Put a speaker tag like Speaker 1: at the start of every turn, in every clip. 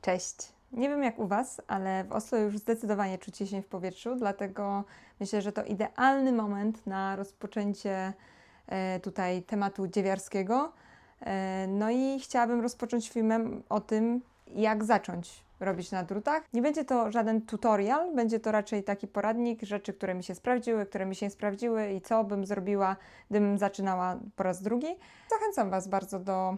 Speaker 1: Cześć! Nie wiem jak u Was, ale w Oslo już zdecydowanie czuć jesień w powietrzu, dlatego myślę, że to idealny moment na rozpoczęcie tutaj tematu dziewiarskiego. No i chciałabym rozpocząć filmem o tym, jak zacząć robić na drutach. Nie będzie to żaden tutorial, będzie to raczej taki poradnik, rzeczy, które mi się sprawdziły, które mi się nie sprawdziły i co bym zrobiła, gdybym zaczynała po raz drugi. Zachęcam Was bardzo do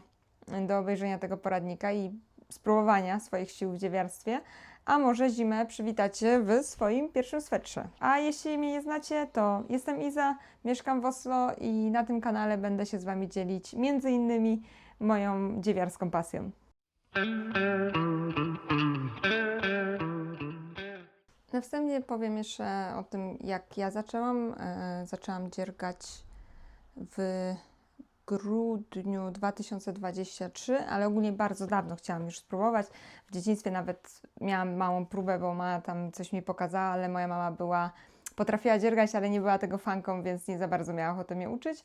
Speaker 1: obejrzenia tego poradnika i spróbowania swoich sił w dziewiarstwie, a może zimę przywitacie w swoim pierwszym swetrze. A jeśli mnie nie znacie, to jestem Iza, mieszkam w Oslo i na tym kanale będę się z Wami dzielić między innymi moją dziewiarską pasją. Na wstępie powiem jeszcze o tym, jak ja zaczęłam. Zaczęłam dziergać w grudniu 2023, ale ogólnie bardzo dawno chciałam już spróbować. W dzieciństwie nawet miałam małą próbę, bo mama tam coś mi pokazała, ale moja mama potrafiła dziergać, ale nie była tego fanką, więc nie za bardzo miała ochotę mnie uczyć.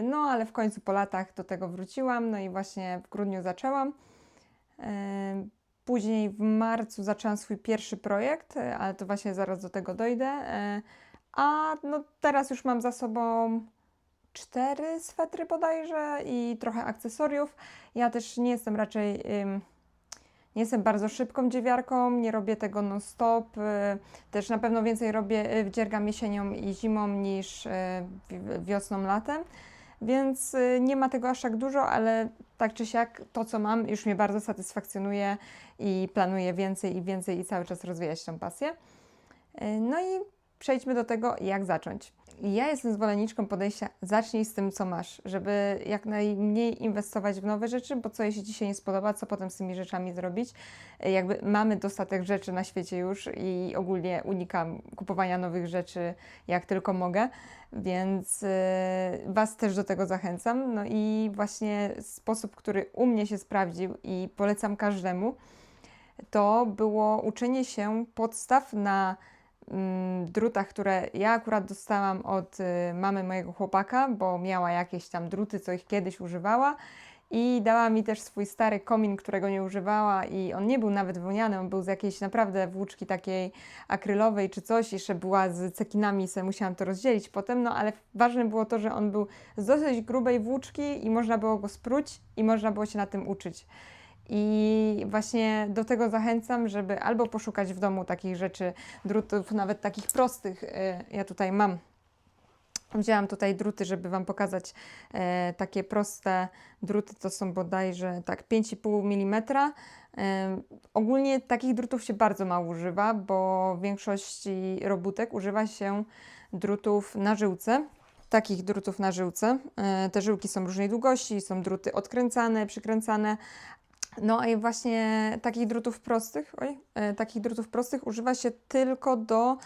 Speaker 1: No ale w końcu po latach do tego wróciłam, no i właśnie w grudniu zaczęłam. Później w marcu zaczęłam swój pierwszy projekt, ale to właśnie zaraz do tego dojdę. A no teraz już mam za sobą 4 swetry bodajże i trochę akcesoriów. Ja też nie jestem raczej, nie jestem bardzo szybką dziewiarką, nie robię tego non-stop. Też na pewno więcej dziergam jesienią i zimą niż wiosną, latem. Więc nie ma tego aż tak dużo, ale tak czy siak to, co mam, już mnie bardzo satysfakcjonuje i planuję więcej i więcej i cały czas rozwijać tę pasję. No i przejdźmy do tego, jak zacząć. Ja jestem zwolenniczką podejścia zacznij z tym, co masz, żeby jak najmniej inwestować w nowe rzeczy, bo co jeśli Ci się nie spodoba, co potem z tymi rzeczami zrobić? Jakby mamy dostatek rzeczy na świecie już i ogólnie unikam kupowania nowych rzeczy jak tylko mogę, więc Was też do tego zachęcam. No i właśnie sposób, który u mnie się sprawdził i polecam każdemu, to było uczenie się podstaw na drutach, które ja akurat dostałam od mamy mojego chłopaka, bo miała jakieś tam druty, co ich kiedyś używała i dała mi też swój stary komin, którego nie używała i on nie był nawet wełniany, on był z jakiejś naprawdę włóczki takiej akrylowej czy coś, jeszcze była z cekinami, sobie musiałam to rozdzielić potem, no ale ważne było to, że on był z dosyć grubej włóczki i można było go spróć i można było się na tym uczyć. I właśnie do tego zachęcam, żeby albo poszukać w domu takich rzeczy, drutów nawet takich prostych. Ja tutaj mam, wzięłam tutaj druty, żeby Wam pokazać takie proste druty, to są bodajże tak 5,5 mm. Ogólnie takich drutów się bardzo mało używa, bo w większości robótek używa się drutów na żyłce. Takich drutów na żyłce. Te żyłki są różnej długości, są druty odkręcane, przykręcane. No i właśnie takich drutów prostych używa się tylko do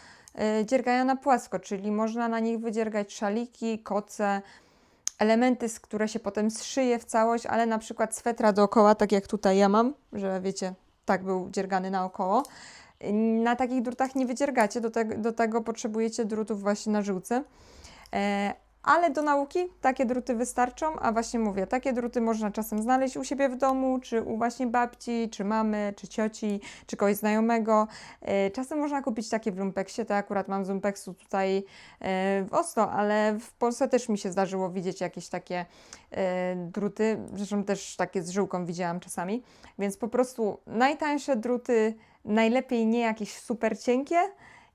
Speaker 1: dziergania na płasko, czyli można na nich wydziergać szaliki, koce, elementy, z które się potem zszyje w całość, ale na przykład swetra dookoła, tak jak tutaj ja mam, że wiecie, tak był dziergany naokoło. Na takich drutach nie wydziergacie, do tego potrzebujecie drutów właśnie na żyłce. Ale do nauki takie druty wystarczą, a właśnie mówię, takie druty można czasem znaleźć u siebie w domu, czy u właśnie babci, czy mamy, czy cioci, czy kogoś znajomego. Czasem można kupić takie w lumpeksie, to akurat mam z lumpeksu tutaj w Oslo, ale w Polsce też mi się zdarzyło widzieć jakieś takie druty, zresztą też takie z żyłką widziałam czasami, więc po prostu najtańsze druty, najlepiej nie jakieś super cienkie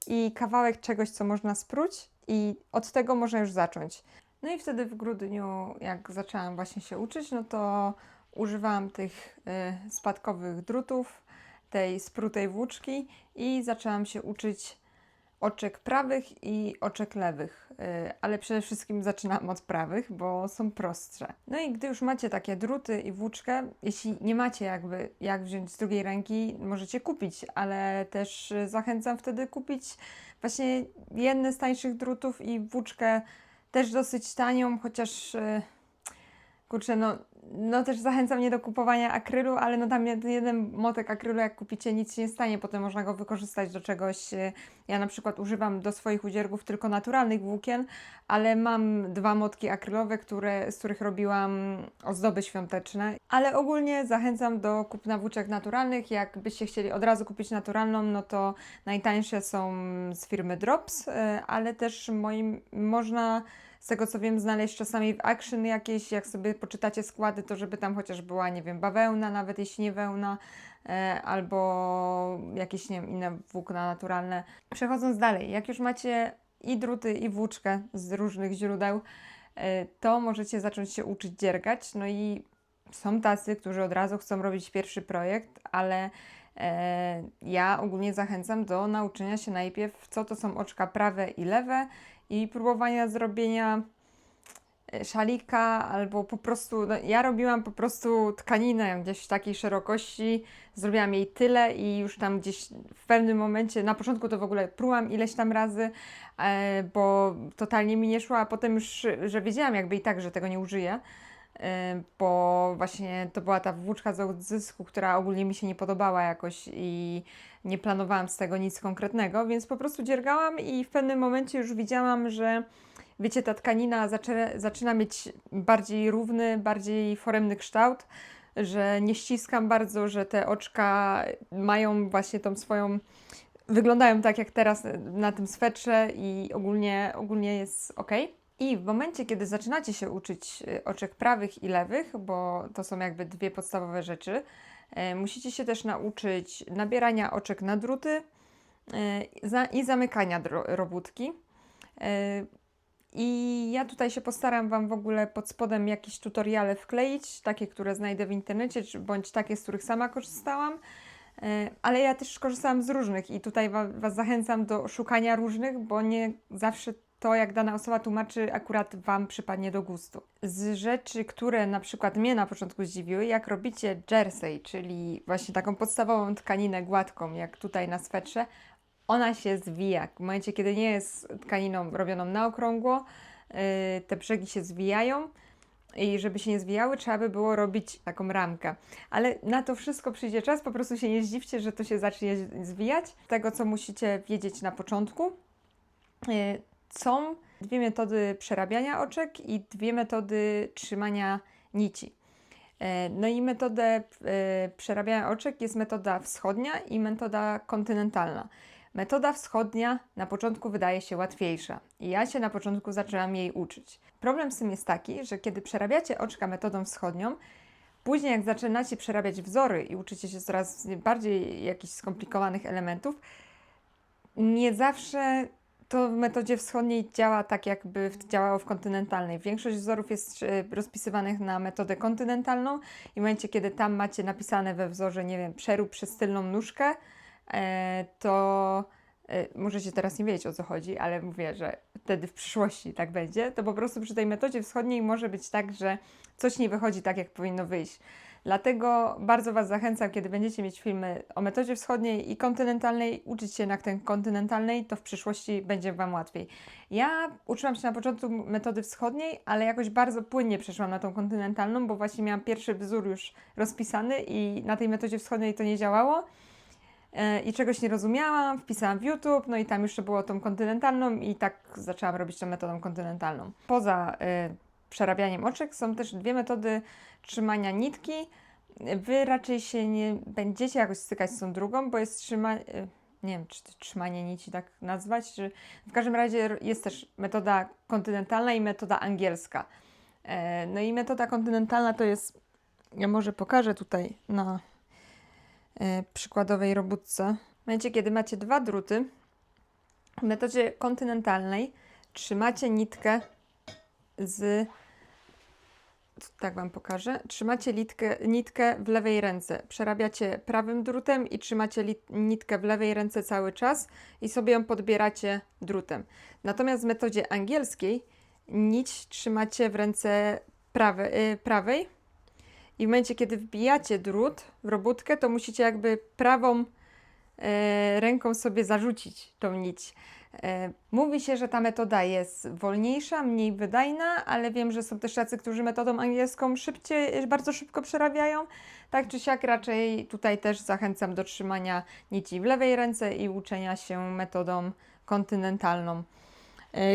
Speaker 1: i kawałek czegoś, co można spróć. I od tego można już zacząć. No i wtedy w grudniu, jak zaczęłam właśnie się uczyć, no to używałam tych spadkowych drutów, tej sprutej włóczki i zaczęłam się uczyć oczek prawych i oczek lewych, ale przede wszystkim zaczynam od prawych, bo są prostsze. No i gdy już macie takie druty i włóczkę, jeśli nie macie jakby jak wziąć z drugiej ręki, możecie kupić, ale też zachęcam wtedy kupić właśnie jedne z tańszych drutów i włóczkę też dosyć tanią, chociaż Kurczę, no też zachęca mnie do kupowania akrylu, ale no tam jeden motek akrylu, jak kupicie, nic się nie stanie, potem można go wykorzystać do czegoś. Ja na przykład używam do swoich udziergów tylko naturalnych włókien, ale mam 2 motki akrylowe, z których robiłam ozdoby świąteczne. Ale ogólnie zachęcam do kupna włóczek naturalnych. Jakbyście chcieli od razu kupić naturalną, no to najtańsze są z firmy Drops, ale też można, z tego co wiem, znaleźć czasami w Action jakieś, jak sobie poczytacie składy, to żeby tam chociaż była, nie wiem, bawełna, nawet jeśli nie wełna, albo jakieś, nie wiem, inne włókna naturalne. Przechodząc dalej, jak już macie i druty, i włóczkę z różnych źródeł, to możecie zacząć się uczyć dziergać. No i są tacy, którzy od razu chcą robić pierwszy projekt, ale ja ogólnie zachęcam do nauczenia się najpierw, co to są oczka prawe i lewe, i próbowania zrobienia szalika, albo po prostu, no, ja robiłam po prostu tkaninę gdzieś w takiej szerokości, zrobiłam jej tyle i już tam gdzieś w pewnym momencie, na początku to w ogóle prułam ileś tam razy, bo totalnie mi nie szło, a potem już, że wiedziałam jakby i tak, że tego nie użyję, bo właśnie to była ta włóczka z odzysku, która ogólnie mi się nie podobała jakoś i nie planowałam z tego nic konkretnego, więc po prostu dziergałam i w pewnym momencie już widziałam, że wiecie, ta tkanina zaczyna mieć bardziej równy, bardziej foremny kształt, że nie ściskam bardzo, że te oczka mają właśnie tą swoją, wyglądają tak jak teraz na tym swetrze i ogólnie jest ok. I w momencie, kiedy zaczynacie się uczyć oczek prawych i lewych, bo to są jakby 2 podstawowe rzeczy, musicie się też nauczyć nabierania oczek na druty i zamykania robótki. I ja tutaj się postaram Wam w ogóle pod spodem jakieś tutoriale wkleić, takie, które znajdę w internecie, bądź takie, z których sama korzystałam. Ale ja też korzystałam z różnych i tutaj Was zachęcam do szukania różnych, bo nie zawsze to, jak dana osoba tłumaczy, akurat Wam przypadnie do gustu. Z rzeczy, które na przykład mnie na początku zdziwiły, jak robicie jersey, czyli właśnie taką podstawową tkaninę gładką, jak tutaj na swetrze, ona się zwija. W momencie, kiedy nie jest tkaniną robioną na okrągło, te brzegi się zwijają i żeby się nie zwijały, trzeba by było robić taką ramkę. Ale na to wszystko przyjdzie czas, po prostu się nie zdziwcie, że to się zacznie zwijać. Tego, co musicie wiedzieć na początku, są 2 metody przerabiania oczek i 2 metody trzymania nici. No i metodę przerabiania oczek jest metoda wschodnia i metoda kontynentalna. Metoda wschodnia na początku wydaje się łatwiejsza i ja się na początku zaczęłam jej uczyć. Problem z tym jest taki, że kiedy przerabiacie oczka metodą wschodnią, później jak zaczynacie przerabiać wzory i uczycie się coraz bardziej jakichś skomplikowanych elementów, nie zawsze to w metodzie wschodniej działa tak, jakby działało w kontynentalnej. Większość wzorów jest rozpisywanych na metodę kontynentalną i w momencie, kiedy tam macie napisane we wzorze, nie wiem, przerób przez tylną nóżkę, to możecie teraz nie wiedzieć, o co chodzi, ale mówię, że wtedy w przyszłości tak będzie, to po prostu przy tej metodzie wschodniej może być tak, że coś nie wychodzi tak, jak powinno wyjść. Dlatego bardzo Was zachęcam, kiedy będziecie mieć filmy o metodzie wschodniej i kontynentalnej, uczyć się na tej kontynentalnej, to w przyszłości będzie Wam łatwiej. Ja uczyłam się na początku metody wschodniej, ale jakoś bardzo płynnie przeszłam na tą kontynentalną, bo właśnie miałam pierwszy wzór już rozpisany i na tej metodzie wschodniej to nie działało. I czegoś nie rozumiałam, wpisałam w YouTube, no i tam jeszcze było tą kontynentalną i tak zaczęłam robić tą metodą kontynentalną. Poza przerabianiem oczek są też 2 metody trzymania nitki. Wy raczej się nie będziecie jakoś stykać z tą drugą, bo jest nie wiem, czy trzymanie nici tak nazwać, czy w każdym razie jest też metoda kontynentalna i metoda angielska. No i metoda kontynentalna to jest, ja może pokażę tutaj na przykładowej robótce. W momencie, kiedy macie 2 druty, w metodzie kontynentalnej trzymacie nitkę tak Wam pokażę. Trzymacie nitkę w lewej ręce. Przerabiacie prawym drutem i trzymacie nitkę w lewej ręce cały czas i sobie ją podbieracie drutem. Natomiast w metodzie angielskiej nić trzymacie w ręce prawej i w momencie, kiedy wbijacie drut w robótkę, to musicie jakby prawą ręką sobie zarzucić tą nić. Mówi się, że ta metoda jest wolniejsza, mniej wydajna, ale wiem, że są też tacy, którzy metodą angielską bardzo szybko przerabiają. Tak czy siak raczej tutaj też zachęcam do trzymania nici w lewej ręce i uczenia się metodą kontynentalną.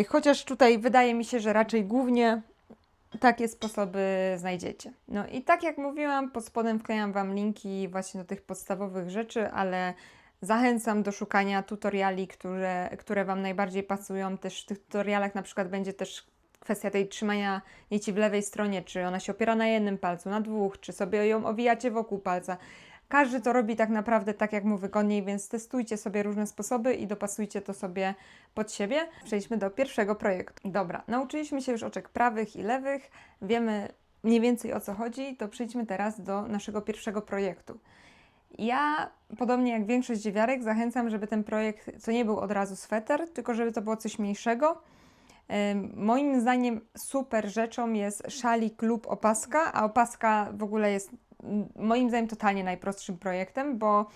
Speaker 1: Chociaż tutaj wydaje mi się, że raczej głównie takie sposoby znajdziecie. No i tak jak mówiłam, pod spodem wklejam Wam linki właśnie do tych podstawowych rzeczy, ale zachęcam do szukania tutoriali, które Wam najbardziej pasują. Też w tych tutorialach na przykład będzie też kwestia tej trzymania nici w lewej stronie, czy ona się opiera na jednym palcu, na dwóch, czy sobie ją owijacie wokół palca. Każdy to robi tak naprawdę tak, jak mu wygodniej, więc testujcie sobie różne sposoby i dopasujcie to sobie pod siebie. Przejdźmy do pierwszego projektu. Dobra, nauczyliśmy się już oczek prawych i lewych, wiemy mniej więcej o co chodzi, to przejdźmy teraz do naszego pierwszego projektu. Ja, podobnie jak większość dziewiarek, zachęcam, żeby ten projekt to nie był od razu sweter, tylko żeby to było coś mniejszego. Moim zdaniem super rzeczą jest szalik lub opaska, a opaska w ogóle jest moim zdaniem totalnie najprostszym projektem, bo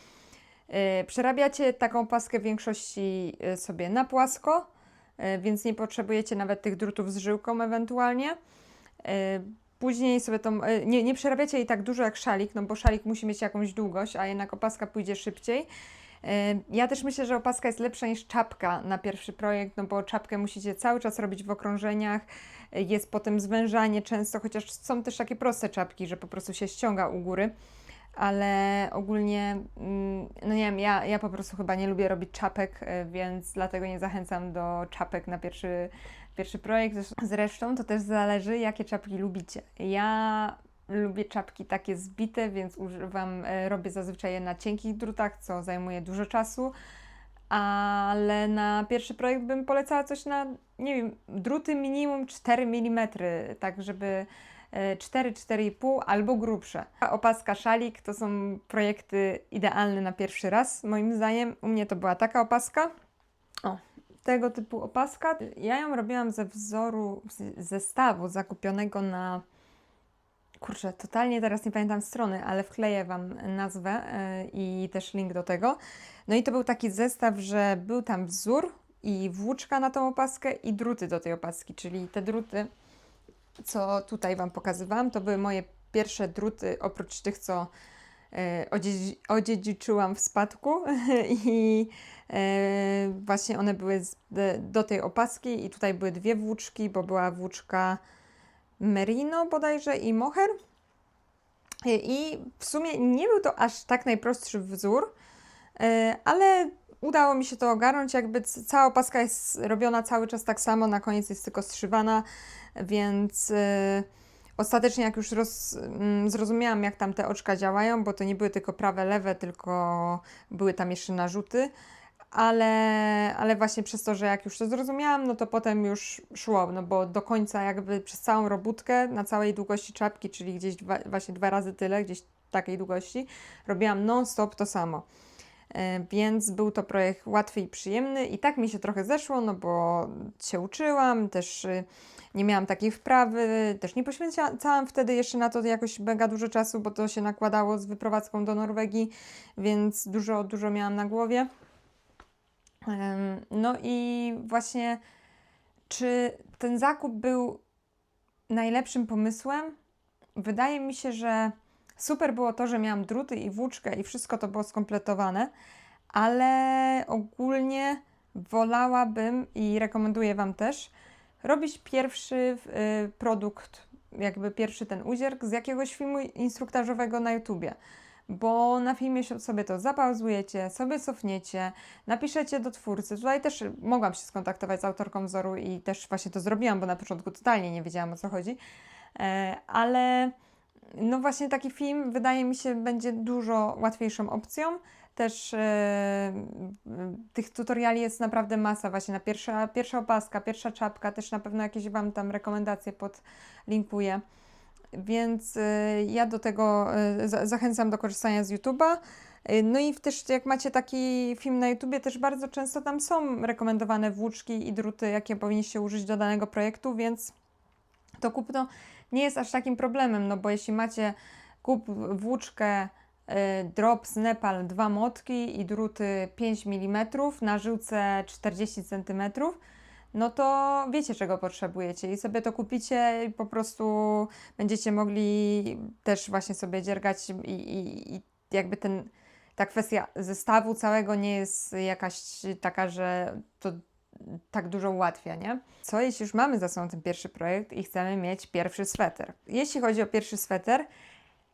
Speaker 1: przerabiacie taką opaskę w większości sobie na płasko, więc nie potrzebujecie nawet tych drutów z żyłką ewentualnie. Później sobie to, nie przerabiacie jej tak dużo jak szalik, no bo szalik musi mieć jakąś długość, a jednak opaska pójdzie szybciej. Ja też myślę, że opaska jest lepsza niż czapka na pierwszy projekt, no bo czapkę musicie cały czas robić w okrążeniach, jest potem zwężanie często, chociaż są też takie proste czapki, że po prostu się ściąga u góry, ale ogólnie, no nie wiem, ja po prostu chyba nie lubię robić czapek, więc dlatego nie zachęcam do czapek na pierwszy projekt. Zresztą to też zależy, jakie czapki lubicie. Ja lubię czapki takie zbite, więc robię zazwyczaj je na cienkich drutach, co zajmuje dużo czasu, ale na pierwszy projekt bym polecała coś na, nie wiem, druty minimum 4 mm, tak żeby 4-4,5 albo grubsze. Opaska, szalik to są projekty idealne na pierwszy raz, moim zdaniem. U mnie to była taka opaska. O, tego typu opaska. Ja ją robiłam ze wzoru, zestawu zakupionego na... Kurczę, totalnie teraz nie pamiętam strony, ale wkleję Wam nazwę i też link do tego. No i to był taki zestaw, że był tam wzór i włóczka na tą opaskę i druty do tej opaski, czyli te druty, co tutaj Wam pokazywałam, to były moje pierwsze druty, oprócz tych, co odziedziczyłam w spadku i właśnie one były do tej opaski i tutaj były dwie włóczki, bo była włóczka merino bodajże i mohair. I w sumie nie był to aż tak najprostszy wzór, ale udało mi się to ogarnąć, jakby cała opaska jest robiona cały czas tak samo, na koniec jest tylko zszywana, więc ostatecznie jak już zrozumiałam, jak tam te oczka działają, bo to nie były tylko prawe, lewe, tylko były tam jeszcze narzuty, ale właśnie przez to, że jak już to zrozumiałam, no to potem już szło, no bo do końca jakby przez całą robótkę na całej długości czapki, czyli gdzieś właśnie 2 razy tyle, gdzieś takiej długości, robiłam non-stop to samo. Więc był to projekt łatwy i przyjemny i tak mi się trochę zeszło, no bo się uczyłam, też nie miałam takiej wprawy, też nie poświęcałam wtedy jeszcze na to jakoś mega dużo czasu, bo to się nakładało z wyprowadzką do Norwegii, więc dużo miałam na głowie. No i właśnie, czy ten zakup był najlepszym pomysłem? Wydaje mi się, że super było to, że miałam druty i włóczkę i wszystko to było skompletowane, ale ogólnie wolałabym i rekomenduję Wam też robić pierwszy produkt, jakby pierwszy ten uzier z jakiegoś filmu instruktażowego na YouTubie. Bo na filmie sobie to zapauzujecie, sobie cofniecie, napiszecie do twórcy. Tutaj też mogłam się skontaktować z autorką wzoru i też właśnie to zrobiłam, bo na początku totalnie nie wiedziałam, o co chodzi. Ale no właśnie taki film wydaje mi się będzie dużo łatwiejszą opcją. Też tych tutoriali jest naprawdę masa, właśnie na pierwsza opaska, pierwsza czapka, też na pewno jakieś Wam tam rekomendacje podlinkuję. Więc ja do tego zachęcam do korzystania z YouTube'a. No i też jak macie taki film na YouTubie, też bardzo często tam są rekomendowane włóczki i druty, jakie powinniście użyć do danego projektu, więc to kupno nie jest aż takim problemem, no bo jeśli macie kup włóczkę drop z Nepal 2 motki i druty 5 mm na żyłce 40 cm, no to wiecie, czego potrzebujecie i sobie to kupicie i po prostu będziecie mogli też właśnie sobie dziergać i jakby ta kwestia zestawu całego nie jest jakaś taka, że to tak dużo ułatwia, nie? Co jeśli już mamy za sobą ten pierwszy projekt i chcemy mieć pierwszy sweter? Jeśli chodzi o pierwszy sweter,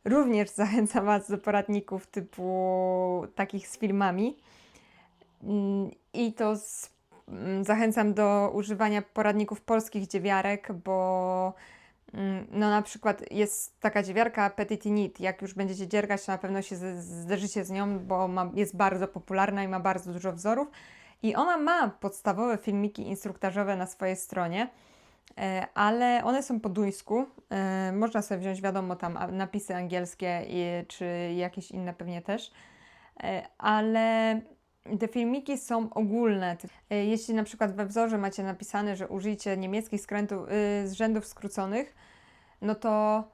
Speaker 1: również zachęcam Was do poradników typu takich z filmami. I to zachęcam do używania poradników polskich dziewiarek, bo no na przykład jest taka dziewiarka Petit Knit. Jak już będziecie dziergać, to na pewno się zderzycie z nią, bo jest bardzo popularna i ma bardzo dużo wzorów. I ona ma podstawowe filmiki instruktażowe na swojej stronie, ale one są po duńsku. Można sobie wziąć, wiadomo, tam napisy angielskie czy jakieś inne pewnie też. Ale te filmiki są ogólne. Jeśli na przykład we wzorze macie napisane, że użyjcie niemieckich rzędów skróconych, no to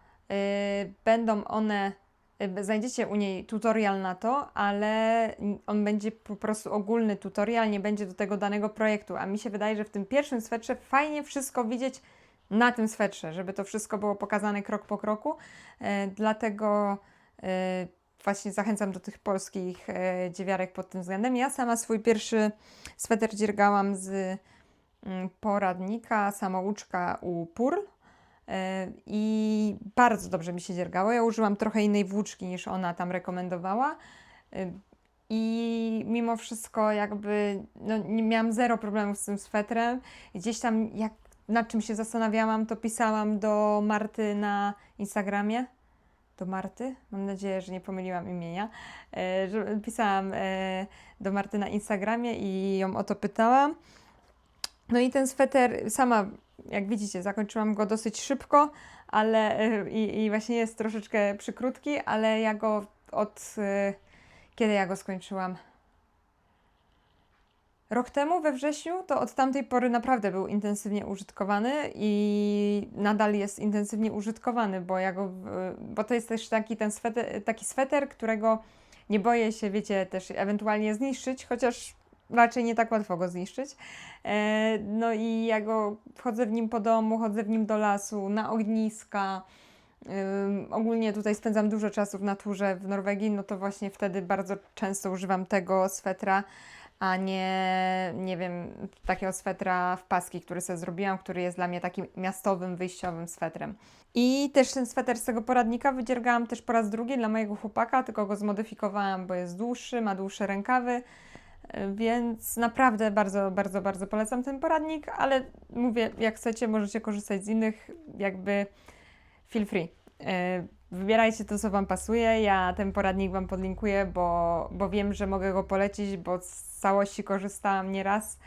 Speaker 1: będą one, znajdziecie u niej tutorial na to, ale on będzie po prostu ogólny tutorial, nie będzie do tego danego projektu. A mi się wydaje, że w tym pierwszym swetrze fajnie wszystko widzieć na tym swetrze, żeby to wszystko było pokazane krok po kroku. Dlatego właśnie zachęcam do tych polskich dziewiarek pod tym względem. Ja sama swój pierwszy sweter dziergałam z poradnika Samouczka u Purl i bardzo dobrze mi się dziergało. Ja użyłam trochę innej włóczki niż ona tam rekomendowała i mimo wszystko jakby no, nie miałam zero problemów z tym swetrem. Gdzieś tam jak nad czym się zastanawiałam, to pisałam do Marty na Instagramie. Do Marty? Mam nadzieję, że nie pomyliłam imienia. Że pisałam do Marty na Instagramie i ją o to pytałam. No i ten sweter sama, jak widzicie, zakończyłam go dosyć szybko, ale i właśnie jest troszeczkę przykrótki, ale ja go kiedy ja go skończyłam? Rok temu, we wrześniu, to od tamtej pory naprawdę był intensywnie użytkowany i nadal jest intensywnie użytkowany, bo to jest też taki sweter, którego nie boję się, wiecie, też ewentualnie zniszczyć, chociaż raczej nie tak łatwo go zniszczyć. No i ja chodzę w nim po domu, chodzę w nim do lasu, na ogniska. Ogólnie tutaj spędzam dużo czasu w naturze w Norwegii, no to właśnie wtedy bardzo często używam tego swetra, a nie wiem, takiego swetra w paski, który sobie zrobiłam, który jest dla mnie takim miastowym, wyjściowym swetrem. I też ten sweter z tego poradnika wydziergałam też po raz drugi dla mojego chłopaka, tylko go zmodyfikowałam, bo jest dłuższy, ma dłuższe rękawy, więc naprawdę bardzo, bardzo, bardzo polecam ten poradnik, ale mówię, jak chcecie, możecie korzystać z innych, jakby feel free. Wybierajcie to, co Wam pasuje. Ja ten poradnik Wam podlinkuję, bo wiem, że mogę go polecić, bo z całości korzystałam nieraz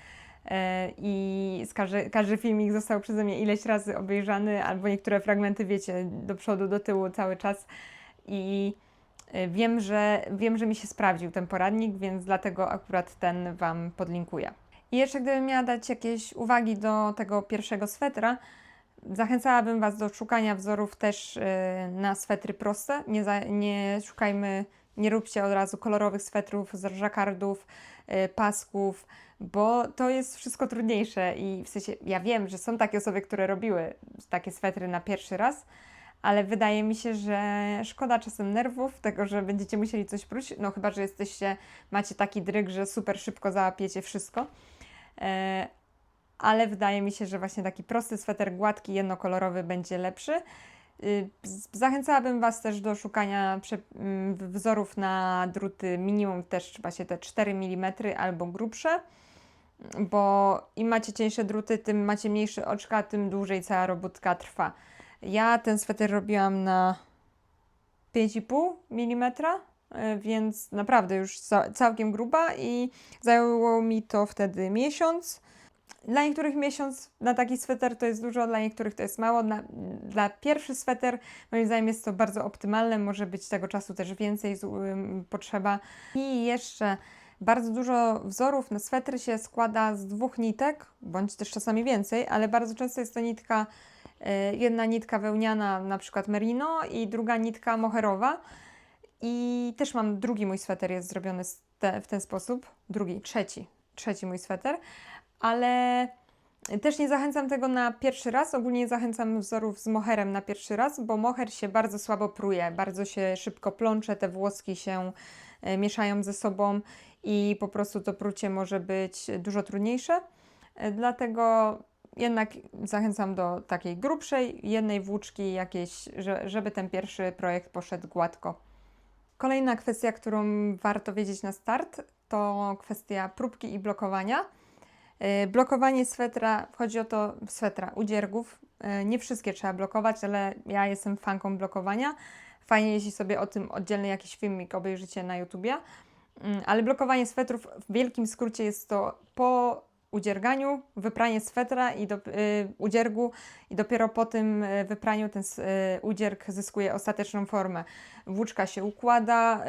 Speaker 1: i każdy filmik został przeze mnie ileś razy obejrzany, albo niektóre fragmenty, wiecie, do przodu, do tyłu cały czas i wiem, że mi się sprawdził ten poradnik, więc dlatego akurat ten Wam podlinkuję. I jeszcze gdybym miała dać jakieś uwagi do tego pierwszego swetra, zachęcałabym Was do szukania wzorów też na swetry proste. Nie róbcie od razu kolorowych swetrów z żakardów, pasków, bo to jest wszystko trudniejsze i w sensie ja wiem, że są takie osoby, które robiły takie swetry na pierwszy raz, ale wydaje mi się, że szkoda czasem nerwów, tego, że będziecie musieli coś próć, no chyba, że macie taki dryg, że super szybko załapiecie wszystko. Ale wydaje mi się, że właśnie taki prosty sweter, gładki, jednokolorowy będzie lepszy. Zachęcałabym Was też do szukania wzorów na druty minimum też właśnie te 4 mm albo grubsze, bo im macie cieńsze druty, tym macie mniejsze oczka, tym dłużej cała robótka trwa. Ja ten sweter robiłam na 5,5 mm, więc naprawdę już całkiem gruba i zajęło mi to wtedy miesiąc. Dla niektórych miesiąc na taki sweter to jest dużo, dla niektórych to jest mało. Dla pierwszy sweter moim zdaniem jest to bardzo optymalne, może być tego czasu też więcej potrzeba. I jeszcze bardzo dużo wzorów na swetry się składa z 2 nitek, bądź też czasami więcej, ale bardzo często jest to jedna nitka wełniana, na przykład merino i druga nitka moherowa. I też mam drugi mój sweter jest zrobiony w ten sposób. Trzeci mój sweter, ale też nie zachęcam tego na pierwszy raz. Ogólnie nie zachęcam wzorów z moherem na pierwszy raz, bo moher się bardzo słabo pruje, bardzo się szybko plącze, te włoski się mieszają ze sobą i po prostu to prucie może być dużo trudniejsze. Dlatego jednak zachęcam do takiej grubszej, jednej włóczki jakiejś, żeby ten pierwszy projekt poszedł gładko. Kolejna kwestia, którą warto wiedzieć na start, to kwestia próbki i blokowania. Blokowanie swetra, chodzi o to udziergów. Nie wszystkie trzeba blokować, ale ja jestem fanką blokowania. Fajnie, jeśli sobie o tym oddzielny jakiś filmik obejrzycie na YouTubie. Ale blokowanie swetrów w wielkim skrócie jest to po udzierganiu, wypranie swetra i udziergu i dopiero po tym wypraniu ten udzierg zyskuje ostateczną formę. Włóczka się układa,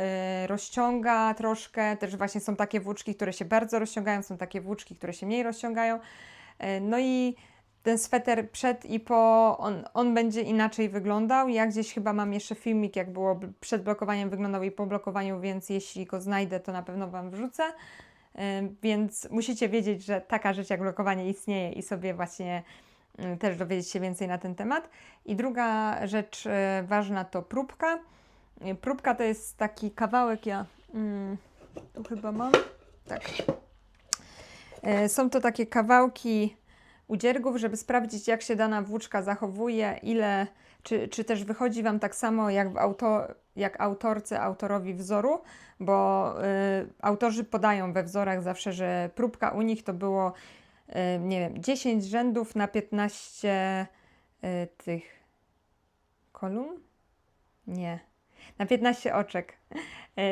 Speaker 1: rozciąga troszkę, też właśnie są takie włóczki, które się bardzo rozciągają, są takie włóczki, które się mniej rozciągają. No i ten sweter przed i po, on będzie inaczej wyglądał. Ja gdzieś chyba mam jeszcze filmik, jak było przed blokowaniem wyglądał i po blokowaniu, więc jeśli go znajdę, to na pewno Wam wrzucę. Więc musicie wiedzieć, że taka rzecz jak blokowanie istnieje i sobie właśnie też dowiedzieć się więcej na ten temat. I druga rzecz ważna to próbka. Próbka to jest taki kawałek, tu chyba mam, tak. Są to takie kawałki udziergów, żeby sprawdzić, jak się dana włóczka zachowuje, czy też wychodzi Wam tak samo jak autorowi wzoru, bo autorzy podają we wzorach zawsze, że próbka u nich to było, nie wiem, 10 rzędów na 15 tych kolumn? Nie. Na 15 oczek.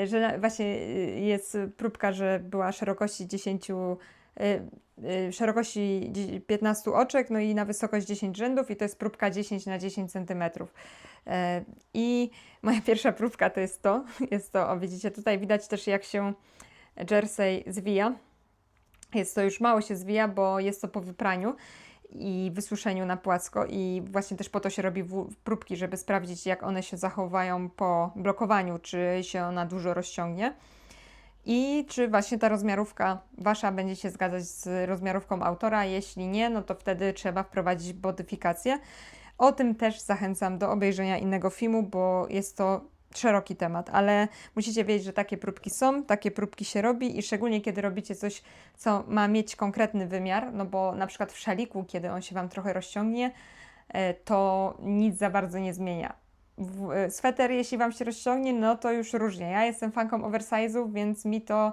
Speaker 1: Że właśnie jest próbka, że była szerokości 15 oczek, no i na wysokość 10 rzędów i to jest próbka 10 na 10 cm. I moja pierwsza próbka to jest to, widzicie, tutaj widać też jak się jersey zwija. To już mało się zwija, bo jest to po wypraniu i wysuszeniu na płasko i właśnie też po to się robi próbki, żeby sprawdzić, jak one się zachowają po blokowaniu, czy się ona dużo rozciągnie i czy właśnie ta rozmiarówka Wasza będzie się zgadzać z rozmiarówką autora. Jeśli nie, no to wtedy trzeba wprowadzić modyfikacje. O tym też zachęcam do obejrzenia innego filmu, bo jest to szeroki temat, ale musicie wiedzieć, że takie próbki są, takie próbki się robi i szczególnie kiedy robicie coś, co ma mieć konkretny wymiar, no bo na przykład w szaliku, kiedy on się Wam trochę rozciągnie, to nic za bardzo nie zmienia. Sweter, jeśli Wam się rozciągnie, no to już różnie. Ja jestem fanką oversize'ów, więc mi to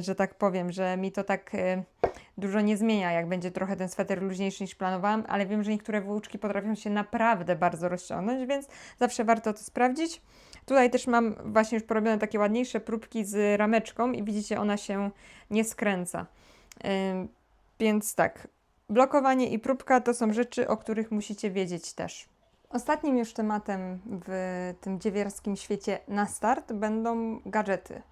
Speaker 1: że tak powiem, że mi to tak dużo nie zmienia, jak będzie trochę ten sweter luźniejszy niż planowałam, ale wiem, że niektóre włóczki potrafią się naprawdę bardzo rozciągnąć, więc zawsze warto to sprawdzić. Tutaj też mam właśnie już porobione takie ładniejsze próbki z rameczką i widzicie, ona się nie skręca. Więc tak, blokowanie i próbka to są rzeczy, o których musicie wiedzieć też. Ostatnim już tematem w tym dziewierskim świecie na start będą gadżety.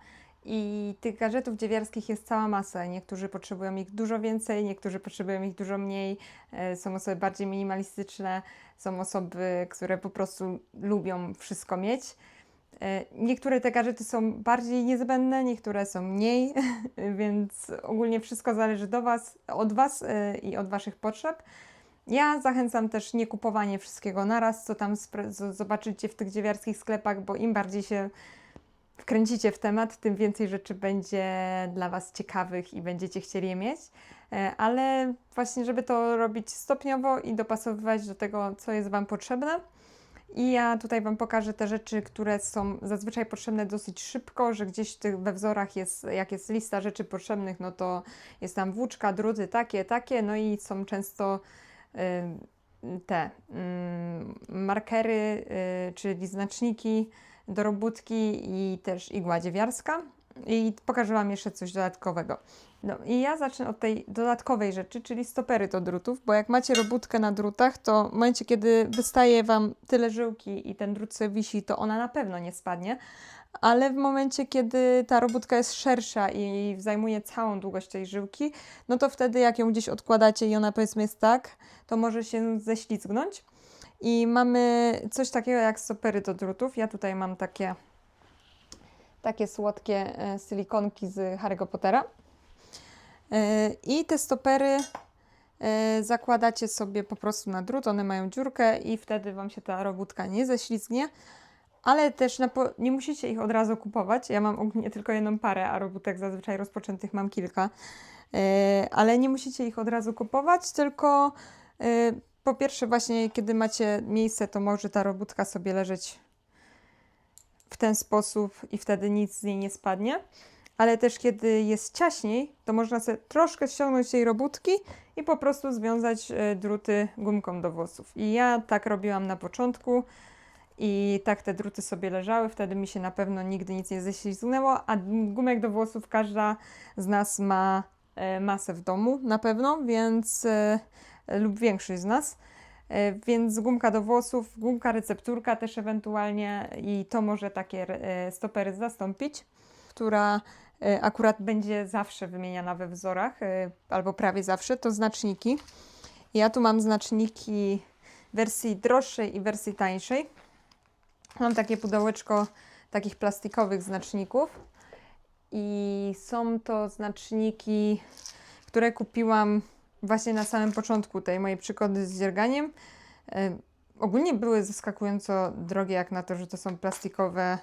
Speaker 1: I tych gadżetów dziewiarskich jest cała masa. Niektórzy potrzebują ich dużo więcej, niektórzy potrzebują ich dużo mniej. Są osoby bardziej minimalistyczne, są osoby, które po prostu lubią wszystko mieć. Niektóre te gadżety są bardziej niezbędne, niektóre są mniej, więc ogólnie wszystko zależy od Was i od Waszych potrzeb. Ja zachęcam też nie kupowanie wszystkiego naraz, co tam zobaczycie w tych dziewiarskich sklepach, bo im bardziej się wkręcicie w temat, tym więcej rzeczy będzie dla Was ciekawych i będziecie chcieli je mieć, ale właśnie, żeby to robić stopniowo i dopasowywać do tego, co jest Wam potrzebne. I ja tutaj Wam pokażę te rzeczy, które są zazwyczaj potrzebne dosyć szybko, że gdzieś we wzorach jest, jak jest lista rzeczy potrzebnych, no to jest tam włóczka, druty, takie, no i są często te markery, czyli znaczniki do robótki i też igła dziewiarska. I pokażę Wam jeszcze coś dodatkowego. No i ja zacznę od tej dodatkowej rzeczy, czyli stopery do drutów, bo jak macie robótkę na drutach, to w momencie, kiedy wystaje Wam tyle żyłki i ten drut sobie wisi, to ona na pewno nie spadnie, ale w momencie, kiedy ta robótka jest szersza i zajmuje całą długość tej żyłki, no to wtedy jak ją gdzieś odkładacie i ona powiedzmy jest tak, to może się ześlizgnąć. I mamy coś takiego jak stopery do drutów. Ja tutaj mam takie słodkie silikonki z Harry'ego Pottera. I te stopery zakładacie sobie po prostu na drut, one mają dziurkę i wtedy Wam się ta robótka nie ześlizgnie. Ale też nie musicie ich od razu kupować. Ja mam ogólnie tylko jedną parę, a robótek zazwyczaj rozpoczętych mam kilka. Ale nie musicie ich od razu kupować, tylko po pierwsze właśnie kiedy macie miejsce, to może ta robótka sobie leżeć w ten sposób i wtedy nic z niej nie spadnie. Ale też kiedy jest ciaśniej, to można sobie troszkę ściągnąć tej robótki i po prostu związać druty gumką do włosów. I ja tak robiłam na początku i tak te druty sobie leżały, wtedy mi się na pewno nigdy nic nie ześlizgnęło, a gumek do włosów każda z nas ma masę w domu na pewno, więc lub większość z nas. Więc gumka do włosów, gumka recepturka też ewentualnie i to może takie stopery zastąpić, która akurat będzie zawsze wymieniana we wzorach, albo prawie zawsze, to znaczniki. Ja tu mam znaczniki wersji droższej i wersji tańszej. Mam takie pudełeczko takich plastikowych znaczników i są to znaczniki, które kupiłam właśnie na samym początku tej mojej przygody z dzierganiem. Ogólnie były zaskakująco drogie jak na to, że to są plastikowe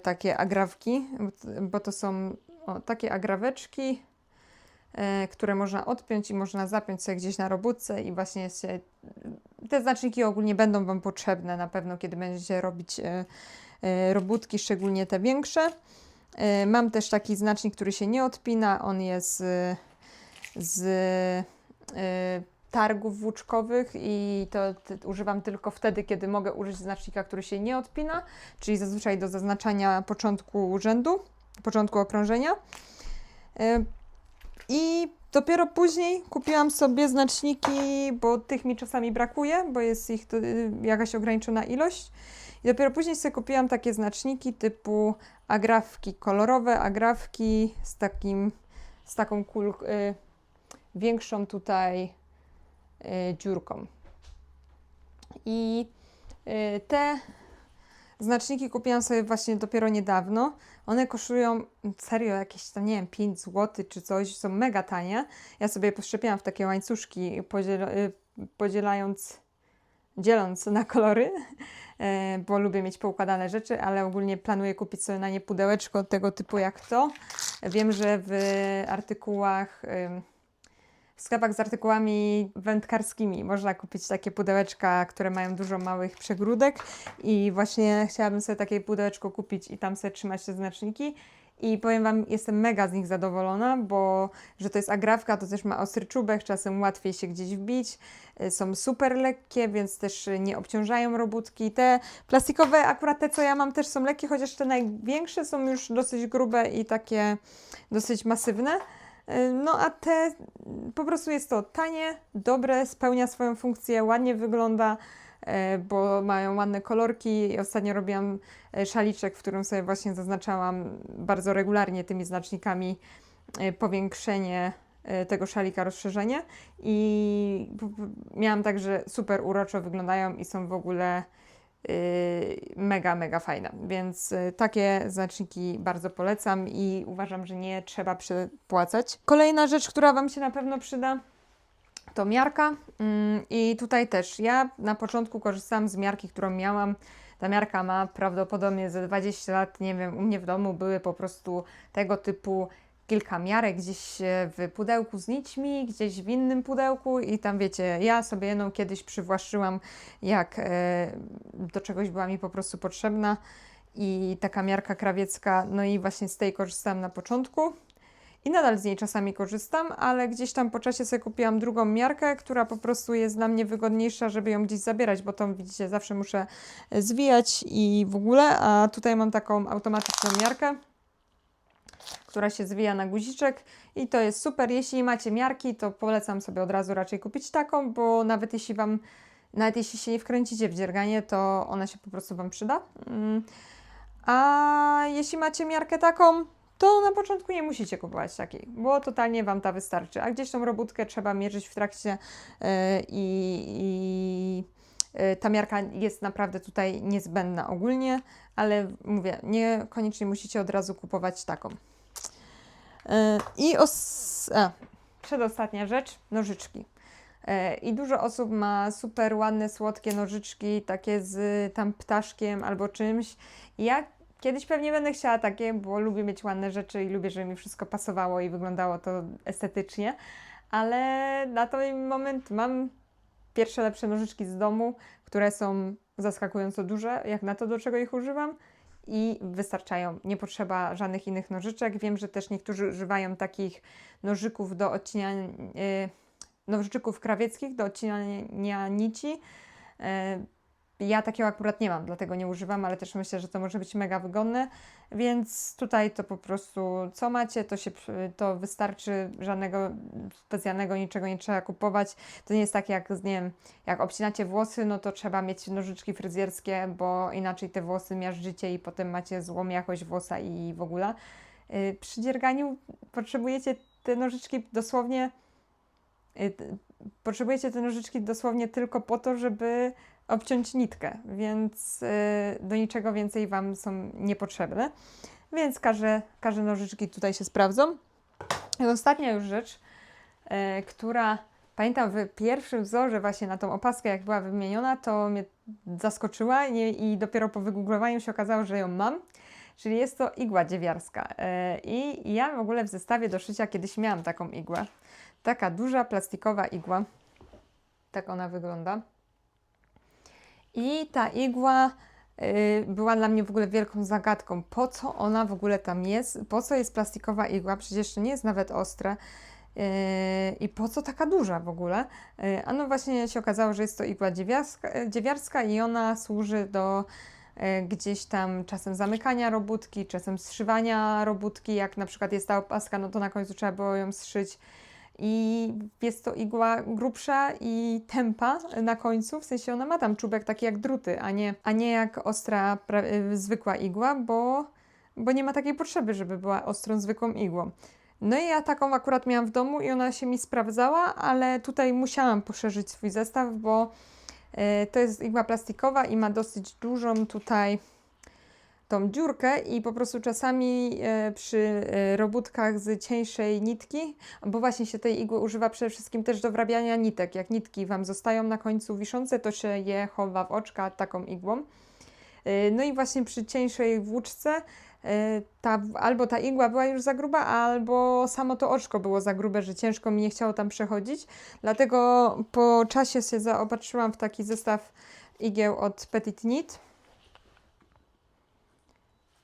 Speaker 1: takie agrawki, bo to są takie agraweczki, które można odpiąć i można zapiąć sobie gdzieś na robótce i właśnie te znaczniki ogólnie będą Wam potrzebne na pewno, kiedy będziecie robić robótki, szczególnie te większe. Mam też taki znacznik, który się nie odpina, on jest z targów włóczkowych i to używam tylko wtedy, kiedy mogę użyć znacznika, który się nie odpina, czyli zazwyczaj do zaznaczania początku rzędu, początku okrążenia. I dopiero później kupiłam sobie znaczniki, bo tych mi czasami brakuje, bo jest ich jakaś ograniczona ilość. I dopiero później sobie kupiłam takie znaczniki typu agrafki kolorowe, agrafki z taką większą tutaj dziurką. I te znaczniki kupiłam sobie właśnie dopiero niedawno. One kosztują serio jakieś tam, nie wiem, 5 zł czy coś, są mega tanie. Ja sobie je poszczepiłam w takie łańcuszki, dzieląc na kolory, bo lubię mieć poukładane rzeczy, ale ogólnie planuję kupić sobie na nie pudełeczko tego typu jak to. Wiem, że w sklepach z artykułami wędkarskimi można kupić takie pudełeczka, które mają dużo małych przegródek i właśnie chciałabym sobie takie pudełeczko kupić i tam sobie trzymać te znaczniki. I powiem Wam, jestem mega z nich zadowolona, bo że to jest agrafka, to też ma ostry czubek, czasem łatwiej się gdzieś wbić. Są super lekkie, więc też nie obciążają robótki. Te plastikowe, akurat te co ja mam też są lekkie, chociaż te największe są już dosyć grube i takie dosyć masywne. No a te po prostu jest to tanie, dobre, spełnia swoją funkcję, ładnie wygląda, bo mają ładne kolorki. Ostatnio robiłam szaliczek, w którym sobie właśnie zaznaczałam bardzo regularnie tymi znacznikami powiększenie tego szalika, rozszerzenie i miałam tak, że super uroczo wyglądają i są w ogóle mega, mega fajne, więc takie znaczniki bardzo polecam i uważam, że nie trzeba przepłacać. Kolejna rzecz, która Wam się na pewno przyda, to miarka i tutaj też ja na początku korzystałam z miarki, którą miałam. Ta miarka ma prawdopodobnie ze 20 lat, nie wiem, u mnie w domu były po prostu tego typu kilka miarek gdzieś w pudełku z nićmi, gdzieś w innym pudełku i tam wiecie, ja sobie jedną kiedyś przywłaszczyłam, jak do czegoś była mi po prostu potrzebna i taka miarka krawiecka, no i właśnie z tej korzystałam na początku i nadal z niej czasami korzystam, ale gdzieś tam po czasie sobie kupiłam drugą miarkę, która po prostu jest dla mnie wygodniejsza, żeby ją gdzieś zabierać, bo tą widzicie, zawsze muszę zwijać i w ogóle, a tutaj mam taką automatyczną miarkę, która się zwija na guziczek i to jest super. Jeśli macie miarki, to polecam sobie od razu raczej kupić taką, bo nawet jeśli się nie wkręcicie w dzierganie, to ona się po prostu Wam przyda. A jeśli macie miarkę taką, to na początku nie musicie kupować takiej, bo totalnie Wam ta wystarczy. A gdzieś tą robótkę trzeba mierzyć w trakcie i Ta miarka jest naprawdę tutaj niezbędna ogólnie, ale mówię, niekoniecznie musicie od razu kupować taką. I przedostatnia rzecz, nożyczki. I dużo osób ma super ładne, słodkie nożyczki, takie z tam ptaszkiem albo czymś. Ja kiedyś pewnie będę chciała takie, bo lubię mieć ładne rzeczy i lubię, żeby mi wszystko pasowało i wyglądało to estetycznie, ale na ten moment mam pierwsze lepsze nożyczki z domu, które są zaskakująco duże, jak na to, do czego ich używam, i wystarczają. Nie potrzeba żadnych innych nożyczek. Wiem, że też niektórzy używają takich nożyków do odcinania, nożyczków krawieckich do odcinania nici. Ja takiego akurat nie mam, dlatego nie używam, ale też myślę, że to może być mega wygodne, więc tutaj to po prostu co macie, to wystarczy, żadnego specjalnego niczego nie trzeba kupować. To nie jest tak jak, nie wiem, jak obcinacie włosy, no to trzeba mieć nożyczki fryzjerskie, bo inaczej te włosy miażdżycie i potem macie złą jakość włosa i w ogóle. Przy dzierganiu potrzebujecie te nożyczki dosłownie tylko po to, żeby obciąć nitkę, więc do niczego więcej Wam są niepotrzebne. Więc każde nożyczki tutaj się sprawdzą. I ostatnia już rzecz, która pamiętam w pierwszym wzorze właśnie na tą opaskę, jak była wymieniona, to mnie zaskoczyła i dopiero po wygooglowaniu się okazało, że ją mam. Czyli jest to igła dziewiarska. I ja w ogóle w zestawie do szycia kiedyś miałam taką igłę. Taka duża plastikowa igła. Tak ona wygląda. I ta igła była dla mnie w ogóle wielką zagadką. Po co ona w ogóle tam jest? Po co jest plastikowa igła? Przecież to nie jest nawet ostre. I po co taka duża w ogóle? A no właśnie się okazało, że jest to igła dziewiarska i ona służy do gdzieś tam czasem zamykania robótki, czasem zszywania robótki. Jak na przykład jest ta opaska, no to na końcu trzeba było ją zszyć. I jest to igła grubsza i tępa na końcu, w sensie ona ma tam czubek taki jak druty, a nie jak ostra, zwykła igła, bo nie ma takiej potrzeby, żeby była ostrą, zwykłą igłą. No i ja taką akurat miałam w domu i ona się mi sprawdzała, ale tutaj musiałam poszerzyć swój zestaw, bo to jest igła plastikowa i ma dosyć dużą tutaj tą dziurkę i po prostu czasami przy robótkach z cieńszej nitki, bo właśnie się tej igły używa przede wszystkim też do wrabiania nitek. Jak nitki Wam zostają na końcu wiszące, to się je chowa w oczka taką igłą. No i właśnie przy cieńszej włóczce albo ta igła była już za gruba, albo samo to oczko było za grube, że ciężko mi nie chciało tam przechodzić. Dlatego po czasie się zaopatrzyłam w taki zestaw igieł od Petit Nit.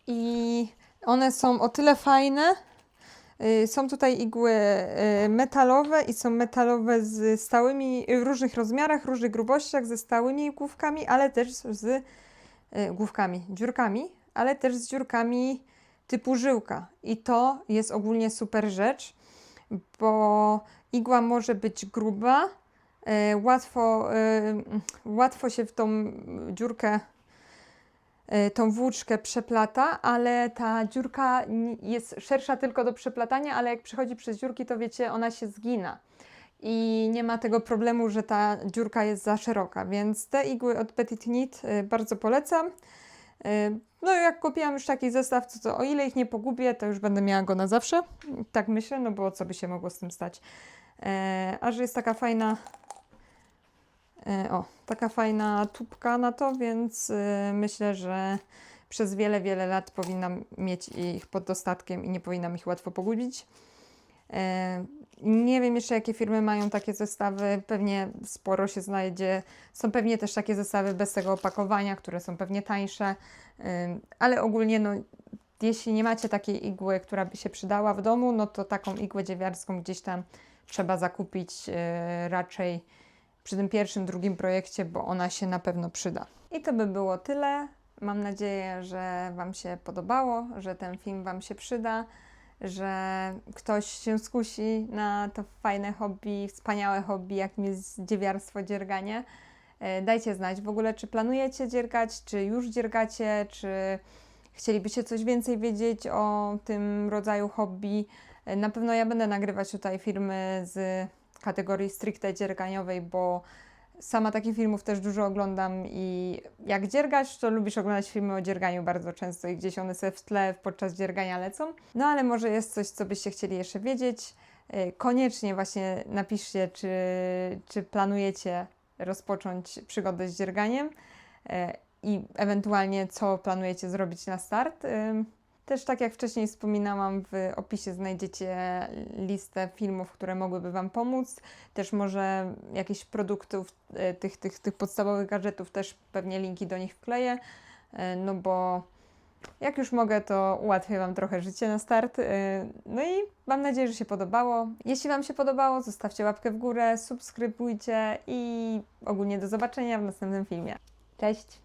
Speaker 1: I one są o tyle fajne. Są tutaj igły metalowe i są metalowe z stałymi, w różnych rozmiarach, różnych grubościach, ze stałymi główkami, ale też z dziurkami, ale też z dziurkami typu żyłka. I to jest ogólnie super rzecz, bo igła może być gruba, łatwo się w tą dziurkę, tą włóczkę przeplata, ale ta dziurka jest szersza tylko do przeplatania, ale jak przechodzi przez dziurki, to wiecie, ona się zgina. I nie ma tego problemu, że ta dziurka jest za szeroka, więc te igły od Petit Nit bardzo polecam. No jak kupiłam już taki zestaw, to o ile ich nie pogubię, to już będę miała go na zawsze. Tak myślę, no bo co by się mogło z tym stać. A że jest taka fajna taka fajna tubka na to, więc myślę, że przez wiele, wiele lat powinnam mieć ich pod dostatkiem i nie powinnam ich łatwo pogubić. Nie wiem jeszcze, jakie firmy mają takie zestawy, pewnie sporo się znajdzie. Są pewnie też takie zestawy bez tego opakowania, które są pewnie tańsze, ale ogólnie no, jeśli nie macie takiej igły, która by się przydała w domu, no to taką igłę dziewiarską gdzieś tam trzeba zakupić raczej przy tym pierwszym, drugim projekcie, bo ona się na pewno przyda. I to by było tyle. Mam nadzieję, że Wam się podobało, że ten film Wam się przyda, że ktoś się skusi na to fajne hobby, wspaniałe hobby, jakim jest dziewiarstwo, dzierganie. Dajcie znać w ogóle, czy planujecie dziergać, czy już dziergacie, czy chcielibyście coś więcej wiedzieć o tym rodzaju hobby. Na pewno ja będę nagrywać tutaj filmy z kategorii stricte dzierganiowej, bo Sama takich filmów też dużo oglądam i jak dziergać, to lubisz oglądać filmy o dzierganiu bardzo często i gdzieś one sobie w tle podczas dziergania lecą. No ale może jest coś, co byście chcieli jeszcze wiedzieć. Koniecznie właśnie napiszcie, czy planujecie rozpocząć przygodę z dzierganiem i ewentualnie co planujecie zrobić na start. Też tak jak wcześniej wspominałam, w opisie znajdziecie listę filmów, które mogłyby Wam pomóc. Też może jakichś produktów, tych podstawowych gadżetów, też pewnie linki do nich wkleję, no bo jak już mogę, to ułatwię Wam trochę życie na start. No i mam nadzieję, że się podobało. Jeśli Wam się podobało, zostawcie łapkę w górę, subskrybujcie i ogólnie do zobaczenia w następnym filmie. Cześć!